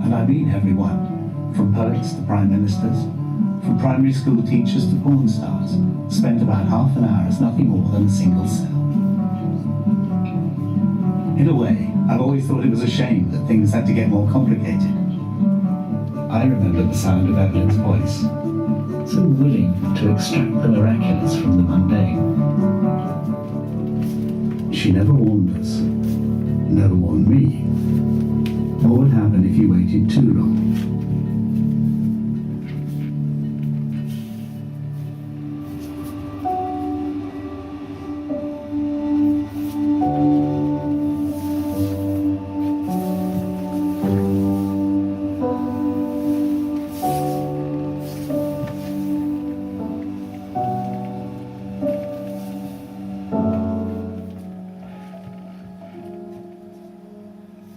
And I mean everyone, from poets to prime ministers, from primary school teachers to porn stars, spent about half an hour as nothing more than a single cell. In a way, I've always thought it was a shame that things had to get more complicated. I remember the sound of Evelyn's voice, so willing to extract the miraculous from the mundane. She never warned us, never warned me. What would happen if you waited too long?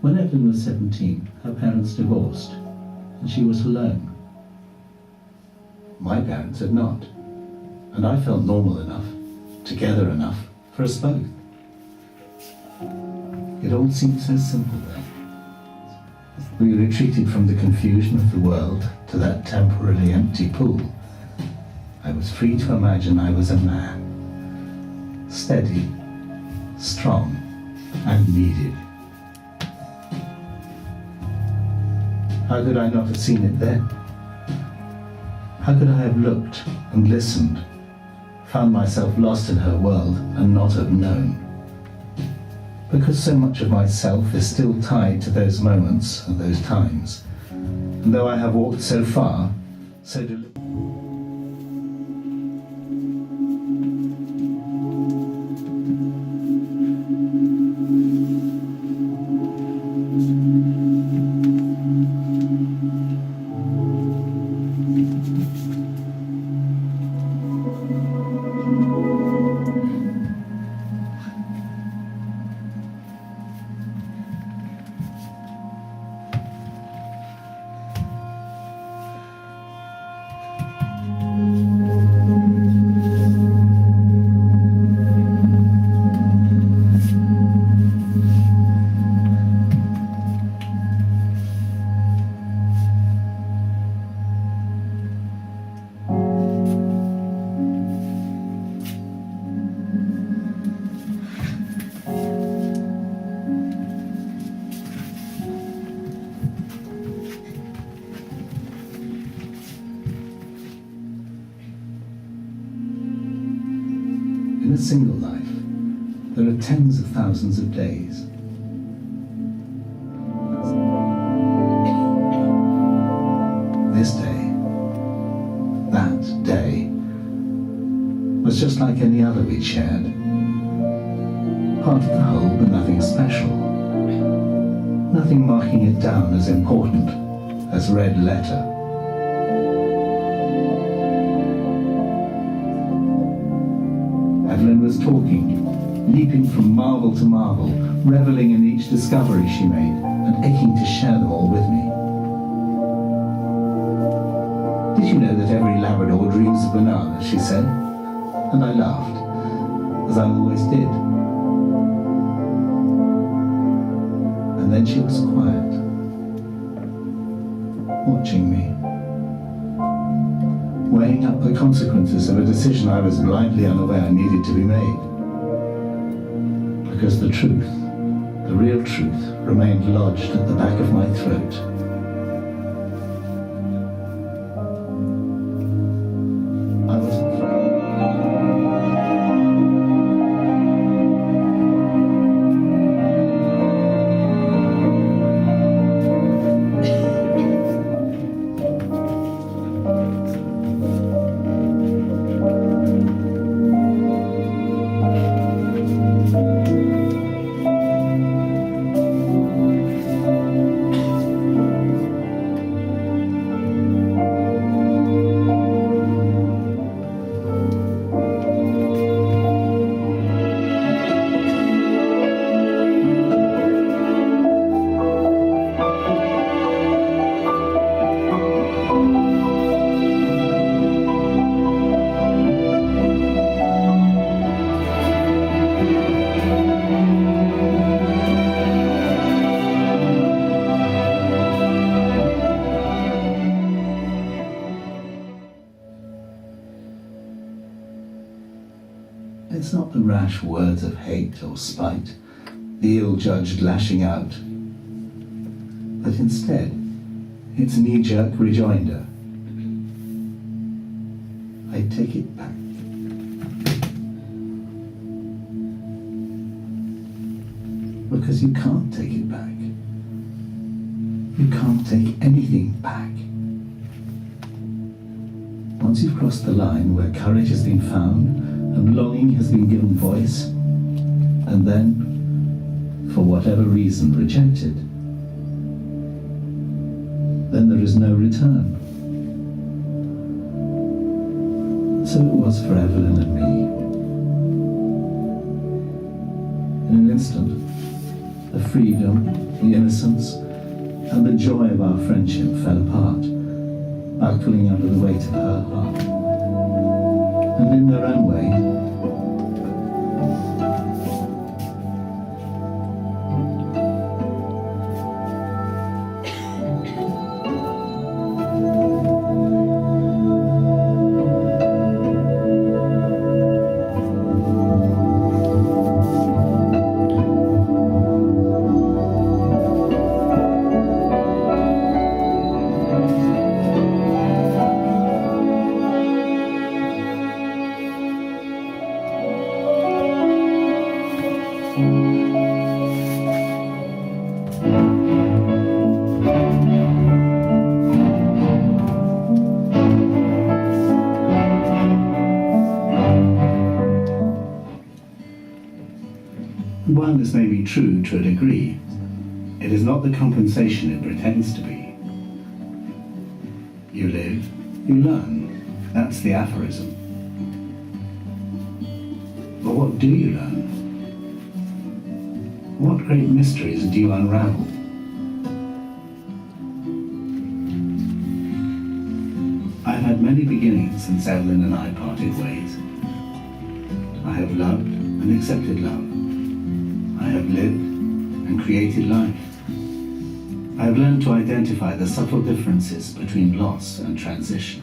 When Evelyn was 17, her parents divorced, and she was alone. My parents had not, and I felt normal enough, together enough, for us both. It all seemed so simple then. We retreated from the confusion of the world to that temporarily empty pool. I was free to imagine I was a man, steady, strong, and needed. How could I not have seen it then? How could I have looked and listened, found myself lost in her world and not have known? Because so much of myself is still tied to those moments and those times, and though I have walked so far, so deliberately. In a single life, there are tens of thousands of days. This day, that day, was just like any other we'd shared. Part of the whole, but nothing special. Nothing marking it down as important, as red letter. Evelyn was talking, leaping from marvel to marvel, reveling in each discovery she made, and aching to share them all with me. Did you know that every Labrador dreams of bananas, she said, and I laughed, as I always did. And then she was quiet, watching me, weighing up the consequences of a decision I was blindly unaware needed to be made. Because the truth, the real truth, remained lodged at the back of my throat. I was afraid. It's not the rash words of hate or spite, the ill-judged lashing out, but instead, its knee-jerk rejoinder. I take it back. Because you can't take it back. You can't take anything back. Once you've crossed the line where courage has been found and longing has been given voice, and then, for whatever reason, rejected, then there is no return. So it was for Evelyn and me. In an instant, the freedom, the innocence, and the joy of our friendship fell apart, buckling under the weight of her heart. And in their own way, while this may be true to a degree, it is not the compensation it pretends to be. You live, you learn. That's the aphorism. But what do you learn? What great mysteries do you unravel? I've had many beginnings since Evelyn and I parted ways. I have loved and accepted love. I have lived and created life. I have learned to identify the subtle differences between loss and transition.